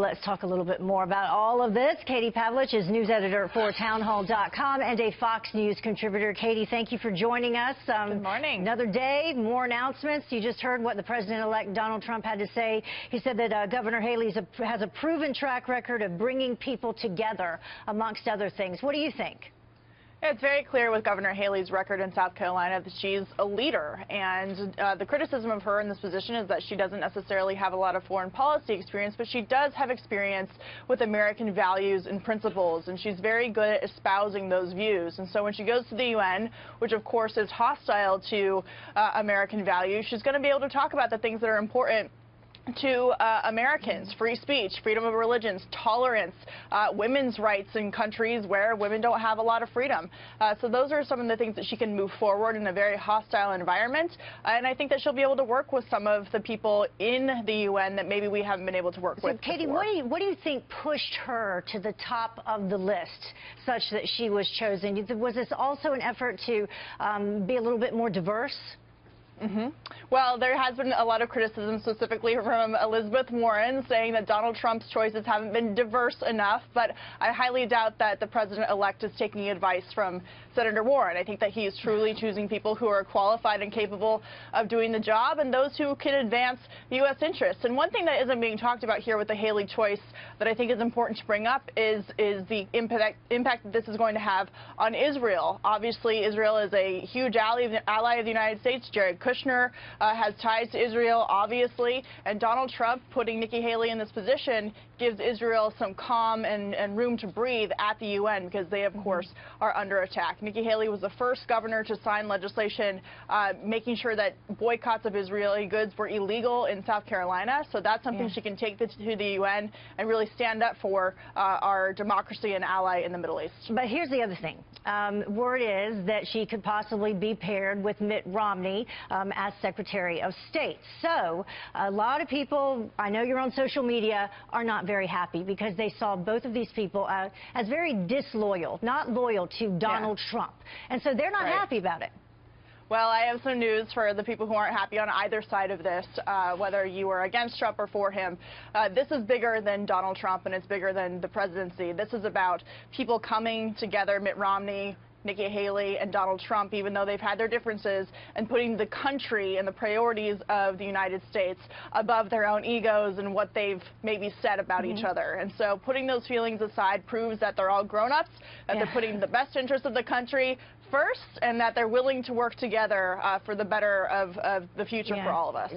let's talk a little bit more about all of this. Katie Pavlich is news editor for townhall.com and a Fox News contributor. Katie, thank you for joining us. Good morning. Another day, more announcements. You just heard what the president-elect Donald Trump had to say. He said that Governor Haley has a proven track record of bringing people together, amongst other things. What do you think? It's very clear with Governor Haley's record in South Carolina that she's a leader, and the criticism of her in this position is that she doesn't necessarily have a lot of foreign policy experience, but she does have experience with American values and principles, and she's very good at espousing those views. And so when she goes to the UN, which of course is hostile to American values, she's going to be able to talk about the things that are important to Americans: free speech, freedom of religions, tolerance, women's rights in countries where women don't have a lot of freedom. So those are some of the things that she can move forward in a very hostile environment. And I think that she'll be able to work with some of the people in the UN that maybe we haven't been able to work with Katie, before. what do you think pushed her to the top of the list such that she was chosen? Was this also an effort to be a little bit more diverse? Well, there has been a lot of criticism, specifically from Elizabeth Warren, saying that Donald Trump's choices haven't been diverse enough, but I highly doubt that the president-elect is taking advice from Senator Warren. I think that he is truly choosing people who are qualified and capable of doing the job, and those who can advance U.S. interests. And one thing that isn't being talked about here with the Haley choice that I think is important to bring up is the impact that this is going to have on Israel. Obviously, Israel is a huge ally of the United States. Jared Kushner has ties to Israel, obviously, and Donald Trump putting Nikki Haley in this position gives Israel some calm and room to breathe at the UN, because they, of course, are under attack. Nikki Haley was the first governor to sign legislation making sure that boycotts of Israeli goods were illegal in South Carolina, so that's something she can take to the UN and really stand up for our democracy and ally in the Middle East. But here's the other thing. Word is that she could possibly be paired with Mitt Romney as Secretary of State. So a lot of people, I know you're on social media, are not very happy because they saw both of these people as very disloyal, not loyal to Donald Trump. And so they're not happy about it. Well, I have some news for the people who aren't happy on either side of this, whether you are against Trump or for him. This is bigger than Donald Trump, and it's bigger than the presidency. This is about people coming together, Mitt Romney, Nikki Haley, and Donald Trump, even though they've had their differences, and putting the country and the priorities of the United States above their own egos and what they've maybe said about each other. And so putting those feelings aside proves that they're all grown-ups, that they're putting the best interests of the country first, and that they're willing to work together for the better of the future for all of us.